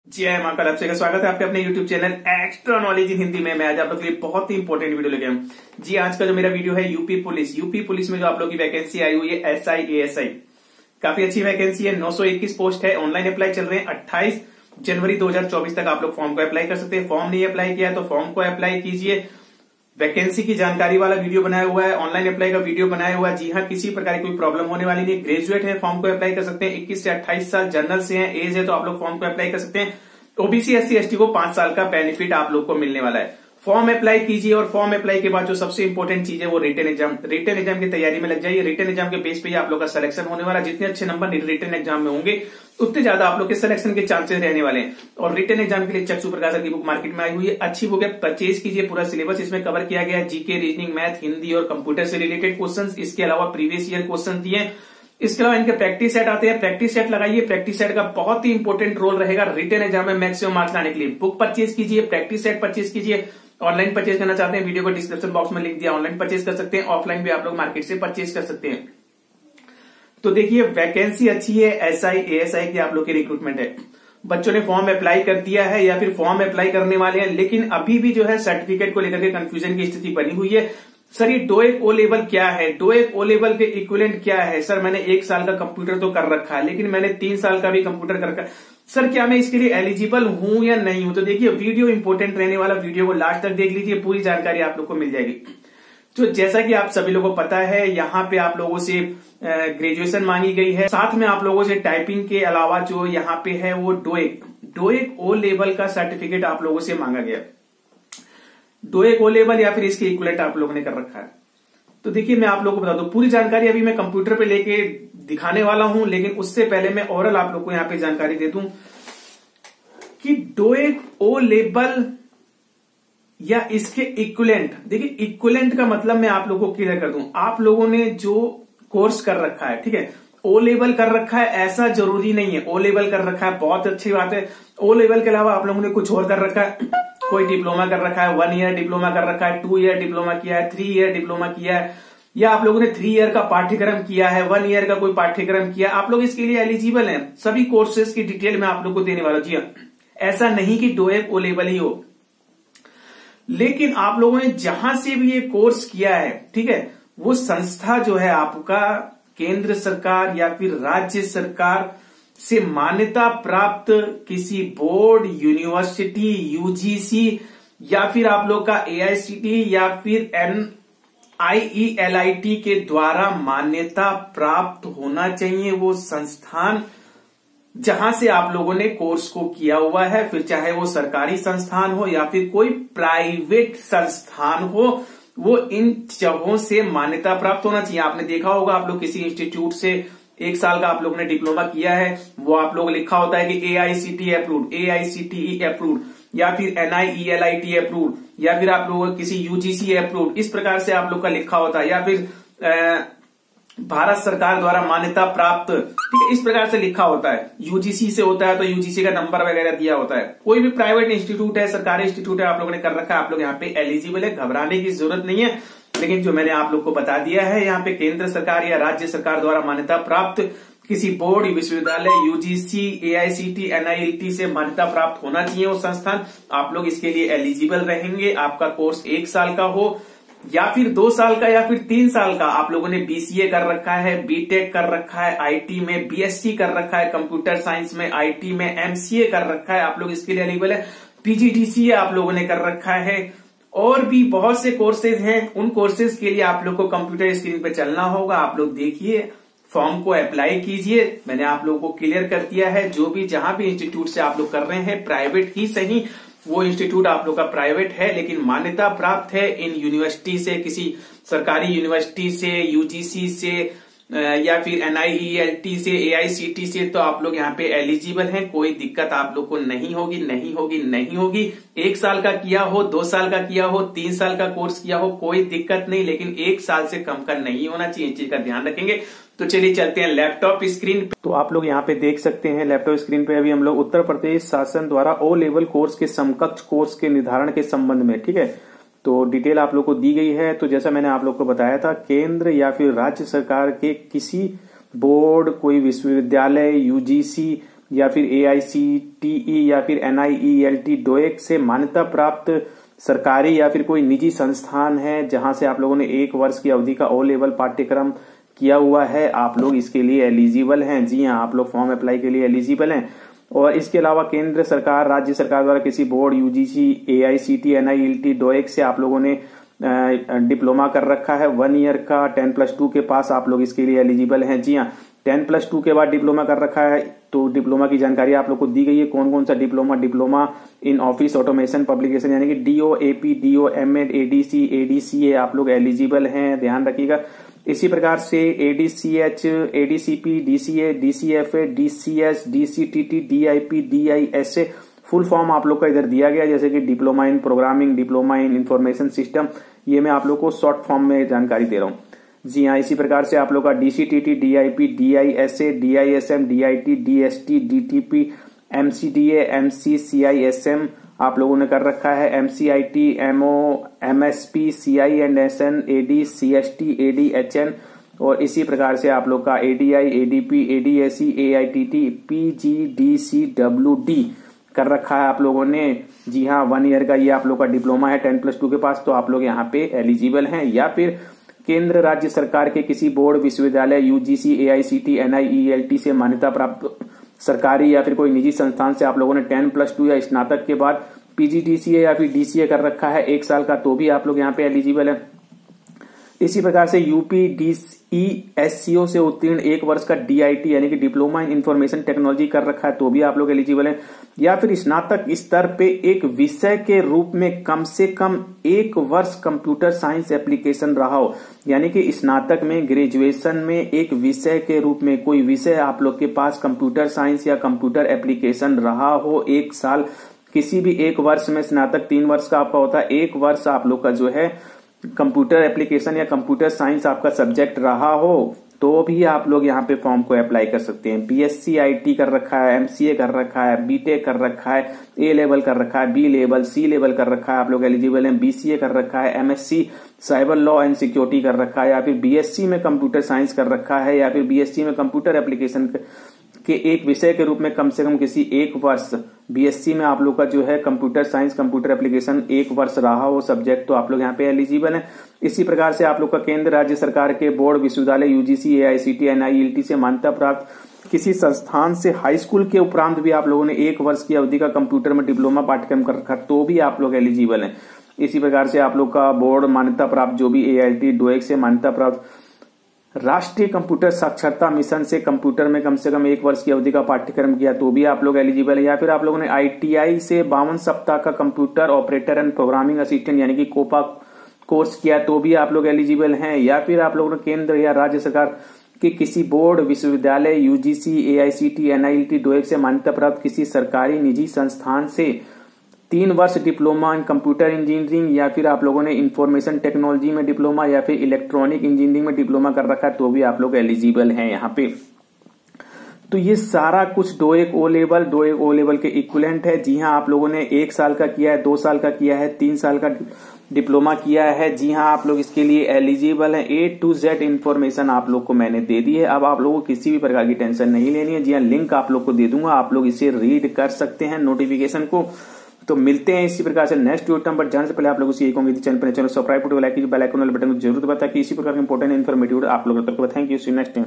जी हां, महाकाल आपसे का स्वागत है आपके अपने YouTube channel extra knowledge in Hindi में। मैं आज आप लोग के लिए बहुत ही इंपॉर्टेंट वीडियो लेके आया हूं। जी, आज का जो मेरा वीडियो है यूपी पुलिस में जो आप लोग की वैकेंसी आई हुई है SI ASI, काफी अच्छी वैकेंसी है। 921 पोस्ट है, ऑनलाइन अप्लाई चल रहे हैं। 28 जनवरी 2024 तक आप लोग फॉर्म को अप्लाई कर सकते हैं। फॉर्म नहीं अप्लाई किया है तो फॉर्म को अप्लाई कीजिए। वैकेंसी की जानकारी वाला वीडियो बनाया हुआ है, ऑनलाइन अप्लाई का वीडियो बनाया हुआ है। जी हाँ, किसी प्रकार की कोई प्रॉब्लम होने वाली नहीं। ग्रेजुएट है, फॉर्म को अप्लाई कर सकते हैं। 21 से 28 साल जनरल से हैं, एज है तो आप लोग फॉर्म को अप्लाई कर सकते हैं। ओबीसी SC ST को 5 साल का बेनिफिट आप लोग को मिलने वाला है। फॉर्म अप्लाई कीजिए और फॉर्म अप्लाई के बाद जो सबसे इंपॉर्टेंट चीज है वो रिटन एग्जाम की तैयारी में लग जाइए। रिटन एग्जाम के बेस पे ही आप लोग का सिलेक्शन होने वाला है। जितने अच्छे नंबर रिटन एग्जाम में होंगे उतने ज्यादा आप लोग के सिलेक्शन के चांसेस रहने वाले हैं। और रिटन एग्जाम के लिए चक्षु प्रकाशन की बुक मार्केट में आई हुई है, अच्छी बुक है, परचेज कीजिए। पूरा सिलेबस इसमें कवर किया गया है। जीके, रीजनिंग, मैथ, हिंदी और कंप्यूटर से रिलेटेड क्वेश्चन, इसके अलावा प्रीवियस ईयर क्वेश्चन दिए। इसके अलावा इनके प्रैक्टिस सेट आते हैं, प्रैक्टिस सेट लगाइए। प्रैक्टिस सेट का बहुत ही इंपॉर्टेंट रोल रहेगा रिटन एग्जाम में मैक्सिमम मार्क्स लाने के लिए। बुक परचेज कीजिए, प्रैक्टिस सेट परचेज कीजिए। ऑनलाइन परचेज करना चाहते हैं, वीडियो को डिस्क्रिप्शन बॉक्स में लिंक दिया, ऑनलाइन परचेज कर सकते हैं। ऑफलाइन भी आप लोग मार्केट से परचेज कर सकते हैं। तो देखिए, वैकेंसी अच्छी है, SI ASI की आप लोग की रिक्रूटमेंट है। बच्चों ने फॉर्म अप्लाई कर दिया है या फिर फॉर्म अप्लाई करने वाले हैं, लेकिन अभी भी जो है सर्टिफिकेट को लेकर के कंफ्यूजन की स्थिति बनी हुई है। सर ये डोएक O लेवल क्या है, डोएक O लेवल के इक्विवेलेंट क्या है? सर मैंने 1 साल का कंप्यूटर तो कर रखा है, लेकिन मैंने 3 साल का भी कंप्यूटर कर रखा है। सर क्या मैं इसके लिए एलिजिबल हूं या नहीं हूं? तो देखिए, वीडियो इंपॉर्टेंट रहने वाला, वीडियो को लास्ट तक देख लीजिए, पूरी जानकारी आप लोग को मिल जाएगी। तो जैसा कि आप सभी लोगों को पता है, यहाँ पे आप लोगों से ग्रेजुएशन मांगी गई है, साथ में आप लोगों से टाइपिंग के अलावा जो यहाँ पे है वो डोएक O लेवल का सर्टिफिकेट आप लोगों से मांगा गया। डोएक O लेवल या फिर इसके इक्विवेलेंट आप लोगों ने कर रखा है। तो देखिए, मैं आप लोगों को बता दूं, पूरी जानकारी अभी मैं कंप्यूटर पे लेके दिखाने वाला हूं, लेकिन उससे पहले मैं ओरल आप लोग को यहाँ पे जानकारी दे दूं कि डोएक O लेवल या इसके इक्विवेलेंट। देखिए, इक्विवेलेंट का मतलब मैं आप लोगों को क्लियर कर दूं। आप लोगों ने जो कोर्स कर रखा है, ठीक है, O लेवल कर रखा है ऐसा जरूरी नहीं है। O लेवल कर रखा है बहुत अच्छी बात है। O लेवल के अलावा आप लोगों ने कुछ और कर रखा है, कोई डिप्लोमा कर रखा है, 1 ईयर डिप्लोमा कर रखा है, 2 ईयर डिप्लोमा किया है, 3 ईयर डिप्लोमा किया है, या आप लोगों ने 3 ईयर का पाठ्यक्रम किया है, 1 ईयर का कोई पाठ्यक्रम किया, आप लोग इसके लिए एलिजिबल हैं। सभी कोर्सेज की डिटेल मैं आप लोग को देने वाला हूं। जी हाँ, ऐसा नहीं कि डोएक O लेवल ही हो, लेकिन आप लोगों ने जहां से भी ये कोर्स किया है, ठीक है, वो संस्था जो है आपका केंद्र सरकार या फिर राज्य सरकार से मान्यता प्राप्त किसी बोर्ड, यूनिवर्सिटी, UGC या फिर आप लोग का AICT या फिर NIELIT के द्वारा मान्यता प्राप्त होना चाहिए वो संस्थान जहां से आप लोगों ने कोर्स को किया हुआ है। फिर चाहे वो सरकारी संस्थान हो या फिर कोई प्राइवेट संस्थान हो, वो इन जगहों से मान्यता प्राप्त होना चाहिए। आपने देखा होगा, आप लोग किसी इंस्टीट्यूट से 1 साल का आप लोगों ने डिप्लोमा किया है, वो आप लोग लिखा होता है कि AICT अप्रूव्ड, AICTE अप्रूव्ड, या फिर NIELIT अप्रूव्ड, या फिर आप लोग किसी UGC अप्रूव्ड, इस प्रकार से आप लोग का लिखा होता है, या फिर भारत सरकार द्वारा मान्यता प्राप्त, ठीक है, इस प्रकार से लिखा होता है। UGC से होता है तो UGC का नंबर वगैरह दिया होता है। कोई भी प्राइवेट इंस्टीट्यूट है, सरकारी इंस्टीट्यूट है, आप लोगों ने कर रखा है, आप लोग यहाँ पे एलिजिबल है, घबराने की जरूरत नहीं है। लेकिन जो मैंने आप लोग को बता दिया है, यहाँ पे केंद्र सरकार या राज्य सरकार द्वारा मान्यता प्राप्त किसी बोर्ड, विश्वविद्यालय, UGC, AICT, NIELT से मान्यता प्राप्त होना चाहिए वो संस्थान। आप लोग इसके लिए एलिजिबल रहेंगे। आपका कोर्स 1 साल का हो या फिर 2 साल का या फिर 3 साल का। आप लोगों ने BCA कर रखा है, BTech कर रखा है, IT में BSc कर रखा है, कंप्यूटर साइंस में, IT में MCA कर रखा है, आप लोग इसके लिए एलिजिबल है। PGDCA आप लोगों ने कर रखा है, और भी बहुत से कोर्सेज हैं। उन कोर्सेज के लिए आप लोग को कंप्यूटर स्क्रीन पे चलना होगा। आप लोग देखिए, फॉर्म को अप्लाई कीजिए। मैंने आप लोगों को क्लियर कर दिया है। जो भी जहां भी इंस्टीट्यूट से आप लोग कर रहे हैं, प्राइवेट ही सही, वो इंस्टीट्यूट आप लोग का प्राइवेट है लेकिन मान्यता प्राप्त है इन यूनिवर्सिटी से, किसी सरकारी यूनिवर्सिटी से, UGC से, या फिर NIELT से, AICT से, तो आप लोग यहाँ पे एलिजिबल हैं। कोई दिक्कत आप लोग को नहीं होगी। 1 साल का किया हो, 2 साल का किया हो, 3 साल का कोर्स किया हो, कोई दिक्कत नहीं, लेकिन 1 साल से कम का नहीं होना चाहिए। इस चीज का ध्यान रखेंगे। तो चलिए चलते हैं लैपटॉप स्क्रीन पे। तो आप लोग यहाँ पे देख सकते हैं लैपटॉप स्क्रीन पे अभी हम लोग उत्तर प्रदेश शासन द्वारा O लेवल कोर्स के समकक्ष कोर्स के निर्धारण के संबंध में, ठीक है, तो डिटेल आप लोग को दी गई है। तो जैसा मैंने आप लोग को बताया था, केंद्र या फिर राज्य सरकार के किसी बोर्ड, कोई विश्वविद्यालय, UGC या फिर AICTE या फिर NIELT डोएक से मान्यता प्राप्त सरकारी या फिर कोई निजी संस्थान है जहां से आप लोगों ने 1 वर्ष की अवधि का ओ लेवल पाठ्यक्रम किया हुआ है, आप लोग इसके लिए एलिजिबल हैं। जी हाँ, आप लोग फॉर्म अप्लाई के लिए एलिजिबल हैं। और इसके अलावा केंद्र सरकार, राज्य सरकार द्वारा किसी बोर्ड, UGC, AICTE, NIELT डोएक से आप लोगों ने डिप्लोमा कर रखा है 1 ईयर का 10+2 के पास, आप लोग इसके लिए एलिजिबल हैं। जी हाँ, 10+2 के बाद डिप्लोमा कर रखा है तो डिप्लोमा की जानकारी आप लोग को दी गई है। कौन कौन सा diploma in office automation publication यानी कि DO, AP, DO, MAd, ADC, ADCA आप लोग एलिजिबल हैं, ध्यान रखिएगा। इसी प्रकार से ADCH, ADCP, DCA, DCFA, DCS, DCTT, DIP, DISA full form आप लोग का इधर दिया गया, जैसे कि diploma in programming, diploma in information system, ये मैं आप लोग को शॉर्ट फॉर्म में जानकारी दे रहा हूँ। जी हाँ, इसी प्रकार से आप लोग का DCTT, DIP, DISA, DISM, DIT, DST, DTP, MCDA, MCCISM आप लोगों ने कर रखा है, MCIT, MO, MSP, CINSN, AD, CST, AD, HN और इसी प्रकार से आप लोग का ADI, ADP, ADAC, AITT, PGDCWD कर रखा है आप लोगों ने। जी हाँ, 1 ईयर का ये आप लोग का डिप्लोमा है 10+2 के पास, तो आप लोग यहाँ पे एलिजिबल हैं। या फिर केंद्र राज्य सरकार के किसी बोर्ड, विश्वविद्यालय, UGC, AICTE, NIELT से मान्यता प्राप्त सरकारी या फिर कोई निजी संस्थान से आप लोगों ने 10+2 या स्नातक के बाद PGDCA या फिर DCA कर रखा है 1 साल का, तो भी आप लोग यहाँ पे एलिजिबल है। इसी प्रकार से UPDESCO से उत्तीर्ण 1 वर्ष का DIT यानी कि डिप्लोमा इन इंफॉर्मेशन टेक्नोलॉजी कर रखा है, तो भी आप लोग एलिजिबल हैं। या फिर स्नातक स्तर पे एक विषय के रूप में कम से कम 1 वर्ष कंप्यूटर साइंस एप्लीकेशन रहा हो, यानी कि स्नातक में, ग्रेजुएशन में एक विषय के रूप में कोई विषय आप लोग के पास कंप्यूटर साइंस या कंप्यूटर एप्लीकेशन रहा हो 1 साल, किसी भी 1 वर्ष में, स्नातक 3 वर्ष का आपका होता है, 1 वर्ष आप लोग का जो है कंप्यूटर एप्लीकेशन या कंप्यूटर साइंस आपका सब्जेक्ट रहा हो, तो भी आप लोग यहाँ पे फॉर्म को अप्लाई कर सकते हैं। BSc IT कर रखा है, MCA कर रखा है, BTech कर रखा है, A लेवल कर रखा है, B लेवल, C लेवल कर रखा है, आप लोग एलिजिबल हैं। BCA कर रखा है, MSc cyber law and security कर रखा है, या फिर BSc में कंप्यूटर साइंस कर रखा है, या फिर BSc में कंप्यूटर एप्लीकेशन के एक विषय के रूप में कम से कम किसी 1 वर्ष BSc में आप लोग का जो है कंप्यूटर साइंस, कंप्यूटर एप्लीकेशन 1 वर्ष रहा हो सब्जेक्ट, तो आप लोग यहाँ पे एलिजिबल हैं। इसी प्रकार से आप लोग का केंद्र राज्य सरकार के बोर्ड, विश्वविद्यालय, UGC, AICTE, NIELT से मान्यता प्राप्त किसी संस्थान से हाई स्कूल के उपरांत भी आप लोगों ने 1 वर्ष की अवधि का कंप्यूटर में डिप्लोमा पाठ्यक्रम कर रखा, तो भी आप लोग एलिजिबल हैं। इसी प्रकार से आप लोग का बोर्ड मान्यता प्राप्त जो भी AIT डोएक से मान्यता प्राप्त राष्ट्रीय कंप्यूटर साक्षरता मिशन से कंप्यूटर में कम से कम 1 वर्ष की अवधि का पाठ्यक्रम किया, तो भी आप लोग एलिजिबल है। या फिर आप लोगों ने ITI से 52 सप्ताह का computer operator and programming assistant यानी कि कोपा कोर्स किया, तो भी आप लोग एलिजिबल हैं। या फिर आप लोगों ने केंद्र या राज्य सरकार के किसी बोर्ड, विश्वविद्यालय, UGC, AICTE, NIELT डोएक से मान्यता प्राप्त किसी सरकारी निजी संस्थान से 3 वर्ष डिप्लोमा इन कंप्यूटर इंजीनियरिंग, या फिर आप लोगों ने इंफॉर्मेशन टेक्नोलॉजी में डिप्लोमा या फिर इलेक्ट्रॉनिक इंजीनियरिंग में डिप्लोमा कर रखा है, तो भी आप लोग एलिजिबल हैं यहाँ पे। तो ये सारा कुछ डोएक ओ लेवल के इक्विवेलेंट है। जी हाँ, आप लोगों ने 1 साल का किया है, 2 साल का किया है, 3 साल का डिप्लोमा किया है। जी हाँ, आप लोग इसके लिए एलिजिबल हैं। A to Z इन्फॉर्मेशन आप लोग को मैंने दे दी है। अब आप लोगों को किसी भी प्रकार की टेंशन नहीं लेनी है। जी हाँ, लिंक आप लोग को दे दूंगा, आप लोग इसे रीड कर सकते हैं नोटिफिकेशन को। तो मिलते हैं इसी प्रकार से नेक्स्ट वीडियो पर। जाने से पहले आप लोगों से यही कहूंगी, चैनल सब्सक्राइब, लाइक कीजिए, बेल आइकन वाले बटन को जरूर दबा ताकि इसी प्रकार के इंपॉर्टेंट इन्फॉर्मेटिव आप लोगों तक। Thank you, see next time.